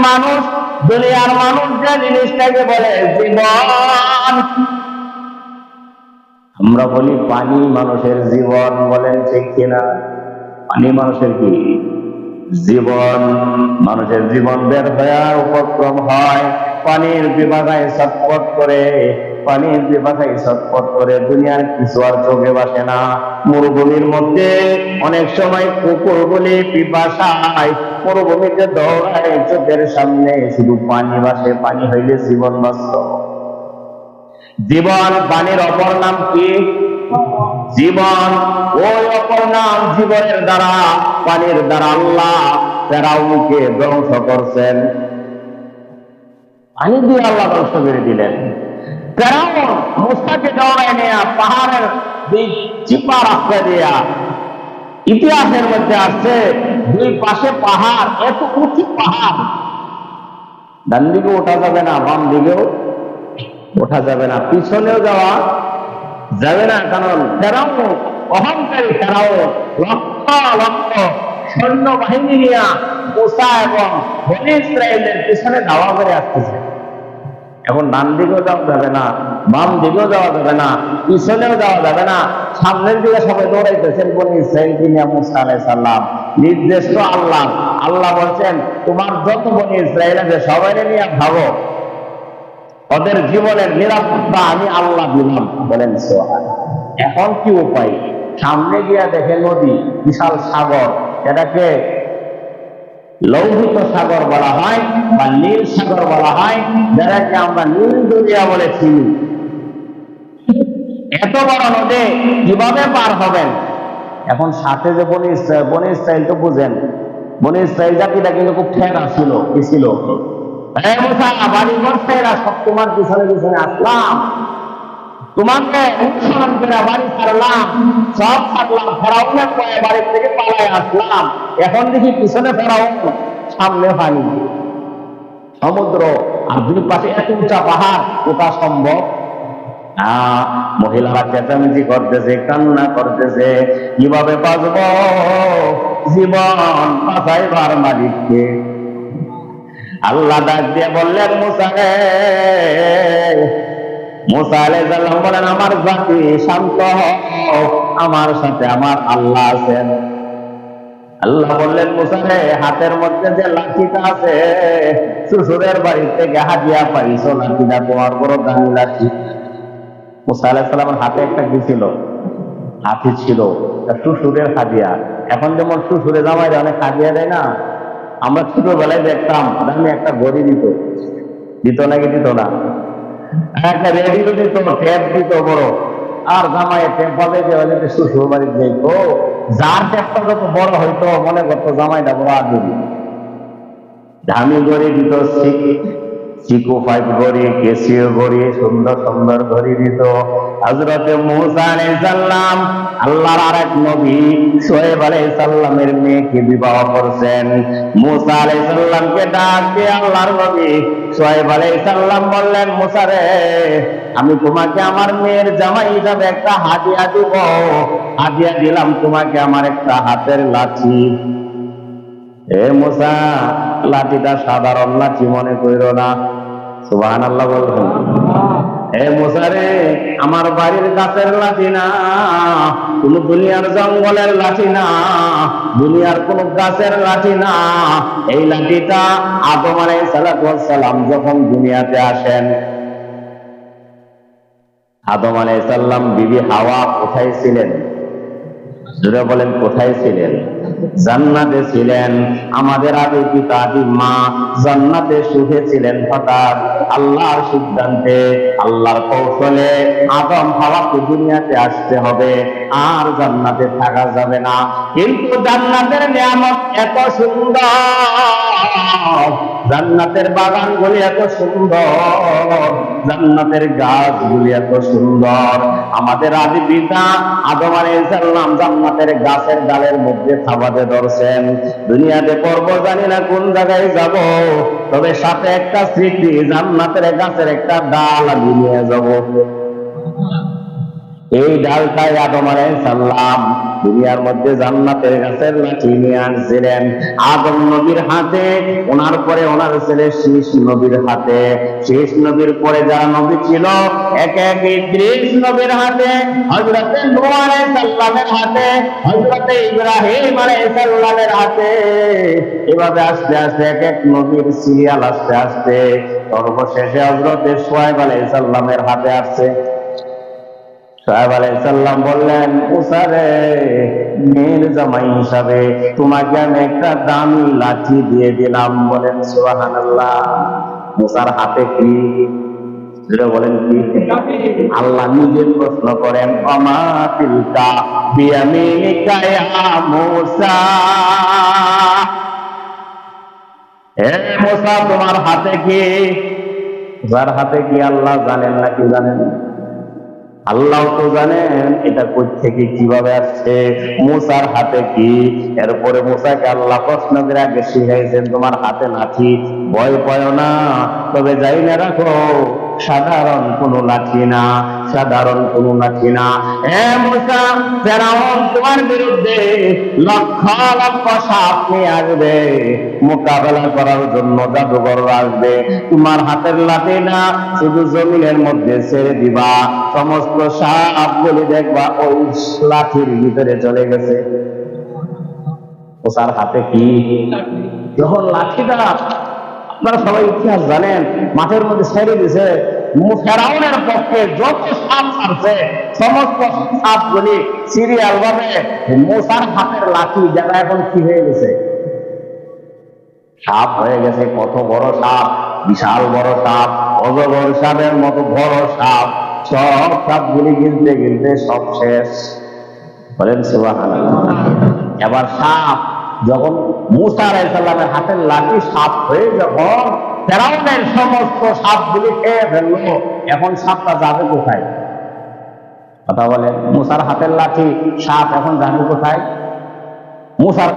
মানুষ দুনিয়ার মানুষ যে জিনিসটাকে বলে জীবন, আমরা বলি পানি মানুষের জীবন, বলেন ঠিক কিনা? পানি মানুষের কি জীবন? মানুষের জীবন বের হওয়ার উপক্রম হয় পানির বিভাগায় ছটফট করে, পানির বিভাগায় ছটফট করে। দুনিয়ার কিছু আর চোখে বাসে না। মরুভূমির মধ্যে অনেক সময় কুকুরগুলি পিপাসায় মরুভূমিতে দৌড়ায়, চোখের সামনে শুধু পানি ভাসে। পানি হইলে জীবন নষ্ট। জীবন পানির অপর নাম কি? জীবন। ওই অপর নাম জীবনের দ্বারা, পানির দ্বারা আল্লাহ ফেরাউনকে ধ্বংস করছেন। পানি দিয়ে আল্লাহ ধ্বংস করে দিলেন। ফেরাউন মুসাকে দৌড়ায় নিয়ে পাহাড়ের চিপা রাস্তা দিয়া, ইতিহাসের মধ্যে আসছে দুই পাশে পাহাড়, এত উঁচু পাহাড়, ডান দিকে ওঠা যাবে না, বাম দিকেও ওঠা যাবে না, পিছনেও যাওয়া যাবে না। কারণ ফেরাউন অহংকারী, ফেরাউন লক্ষ লক্ষ সৈন্যবাহিনী নিয়ে মুসা এবং বনী ইসরায়েলের পিছনে ধাওয়া করে আসতেছে। এখন ডান দিকেও যাওয়া যাবে না, বাম দিকেও যাওয়া যাবে না, পিছনেও যাওয়া যাবে না, সামনের দিকে সবাই দৌড়াইতেছেন বনী ইসরায়েলকে নিয়ে মুসা আলাইহিস সালাম। নির্দেশ তো আল্লাহ। আল্লাহ বলছেন তোমার যত বনী ইসরায়েল আছে সবাই নিয়ে ভাবো, ওদের জীবনের নিরাপত্তা আমি আল্লাহ দিলাম। বলেন সুবহানাল্লাহ। এখন কি উপায়? সামনে গিয়া দেখে নদী, বিশাল সাগর, এটাকে লৌহিত সাগর বলা হয় বা নীল সাগর বলা হয়, যেটাকে আমরা নীল দরিয়া বলে চিনি। এত বড় নদী কিভাবে পার হবেন? এখন সাথে যে বনী ইসরায়েল তো বুঝেন, বনী ইসরায়েল জাতিটা কিন্তু খুব ঠেরা ছিল, কি ছিল? বাড়ি ঘর ছেড়া সব তোমার পিছনে পিছনে আসলাম, তোমাকে অনুসরণ করে বাড়ি ছাড়লাম, সব ছাড়লাম, ফেরাউনের পরে বাড়ি থেকে পালায় আসলাম। এখন দেখি পিছনে ফেরাউন, সামনে পানি, সমুদ্র, আর দুই পাশে এত উঁচা পাহাড়, ওটা সম্ভব না। মহিলারা চেঁচামেচি করতেছে, কান্না করতেছে, কিভাবে বাঁচব? জীবন বাঁচাইবার মালিককে। আল্লাহ ডাক দিয়ে বললেন মুসা রে, মুসা আলাইহিস সালাম বলেন আমার জাতি শান্ত হও, আমার সাথে আমার আল্লাহ আছেন। আল্লাহ বললেন মুসা রে, হাতের মধ্যে যে লাঠিটা আছে শ্বশুরের বাড়ি থেকে হাদিয়া পাইছো, লাঠিটা তোমার বড় দামি লাঠি। মুসা আলাইহিস সালামের হাতে একটা কি ছিল? লাঠি ছিল, শ্বশুরের হাদিয়া। এখন যেমন শ্বশুরে জামাইরে অনেক হাদিয়া দেয় না, আমরা ছোটবেলায় দেখতাম দামি একটা ঘড়ি দিত, দিত নাকি দিত না? একটা রেডিও দিত, ট্যাপ দিত বড়, আর জামাই ট্যাপ বাজাইতে বাজাইতে শ্বশুর বাড়ি যাইতো। যার ট্যাপটা যত বড় হইতো মনে করতো জামাইটা বড় আদরি। দামি ঘড়ি দিত, সিকো 5 ঘড়ি, কেসিও ঘড়ি, সুন্দর সুন্দর ঘড়ি দিত। হযরতে মুসা আলাইহিস সালাম আল্লাহর আরেক নবী শুআয়ব আলাইহিস সালামের মেয়েকে বিবাহ করেছেন। মুসা আলাইহিস সালামকে ডাক দিয়ে আল্লাহর নবী শুআয়ব আলাইহিস সালাম বললেন, মুসা রে, আমি তোমাকে আমার মেয়ের জামাই হিসাবে একটা হাদিয়া দিব। হাদিয়া দিলাম তোমাকে আমার একটা হাতের লাঠি। এ মুসা, লাঠিটা সাধারণ লাঠি মনে কইরো না। সুবহানাল্লাহ বলবেন। এ মুসা রে, আমার বাড়ির গাছের লাঠি না, কোন দুনিয়ার জঙ্গলের লাঠি না, দুনিয়ার কোন গাছের লাঠি না। এই লাঠিটা আদম আলাইহিস সালাম যখন দুনিয়াতে আসেন, আদম আলাইহিস সালাম বিবি হাওয়া কোথায় ছিলেন? জোরে বলেন, কোথায় ছিলেন? জান্নাতে ছিলেন। আমাদের আদি পিতা আদি মা জান্নাতে সুখে ছিলেন। হঠাৎ আল্লাহর সিদ্ধান্তে, আল্লাহর কৌশলে আদম হাওয়াকে দুনিয়াতে আসতে হবে, আর জান্নাতে থাকা যাবে না। কিন্তু জান্নাতের নিয়ামত এত সুন্দর, জান্নাতের বাগানগুলি এত সুন্দর, জান্নাতের গাছগুলি এত সুন্দর। আমাদের আদি পিতা আদম আলাইহিস সালাম জান্নাতের গাছের ডালের মধ্যে থাবাতে ধরছেন। দুনিয়াতে পর্ব জানি না কোন জায়গায় যাব, তবে সাথে একটা স্মৃতি, জান্নাতের গাছের একটা ডাল আমি নিয়ে যাব। এই ডালটাই আদম আলাইহিস সালাম দুনিয়ার মধ্যে জান্নাতের গাছের লাঠি নিয়ে আনছিলেন আদম নবীর হাতে, ওনার পরে ওনার ছেলে শীষ নবীর হাতে, শীষ নবীর পরে যারা নবী ছিল এক এক ইদ্রিস নবীর হাতে, হযরতে নূহ আলাইহিস সালামের হাতে, হযরতে ইব্রাহিম আলাইহিস সালামের হাতে। এভাবে আস্তে আস্তে এক এক নবীর সিরিয়াল আস্তে আস্তে সর্বশেষে হযরতে শুআয়ব আলাইহিস সালামের হাতে আসছে। শুআয়ব আলাইহিস সালাম বললেন, মুসা রে, মেয়ের জামাই হিসাবে তোমাকে আমি একটা দামি লাঠি দিয়ে দিলাম। বলেন সুবহানাল্লাহ। মুসার হাতে কি? যেটা বলেন কি? আল্লাহ নিজে প্রশ্ন করেন, ওমা তিলকা বিয়ামিনিকা ইয়া মুসা। হে মুসা, তোমার হাতে কি? যার হাতে কি আল্লাহ জানেন নাকি জানেন? আল্লাহ তো জানেন এটা কই থেকে কিভাবে আসছে, মুসার হাতে কি। এরপরে মুসাকে আল্লাহ প্রশ্ন করে আগে শিখাইছেন, তোমার হাতে লাঠি, ভয় পায় না, তবে যাই না রাখো সাধারণ কোনো লাঠি না, সাধারণ কোনো লাঠি না। হে মুসা, ফেরাউন তোমার বিরুদ্ধে লক্ষ লক্ষ সাপ নিয়ে আসবে, মোকাবেলা করার জন্য জাদুঘর আসবে। তোমার হাতের লাঠি না, শুধু জমিনের মধ্যে ছেড়ে দিবা, সমস্ত সাপ গুলি দেখবা ওই লাঠির ভিতরে চলে গেছে। মুসার হাতে কি? যখন লাঠিটা, আপনারা সবাই ইতিহাস জানেন, মাঠের মধ্যে ছেড়ে দিছে, ফেরাউনের পক্ষে যত সাপ ছাড়ছে সমস্ত সাপগুলি সিরিয়াল ভাবে মুসার হাতের লাঠি যেটা এখন কি হয়ে গেছে, সাপ হয়ে গেছে। কত বড় সাপ, বিশাল বড় সাপ, অজগর সাপের মতো বড় সাপ, সব সাপগুলি গিলতে গিলতে সব শেষ। বলেন সুবহানাল্লাহ। এবার সাপ যখন মুসা আলাইহিস সালামের হাতের লাঠি সাপ হয়ে যখন ফেরাউনের সমস্ত সাপগুলি খেয়ে ফেললো, এখন সাপটা যাবে কোথায়? কথা বলে, মুসার হাতের লাঠি সাপ এখন যাবে কোথায়? মুসার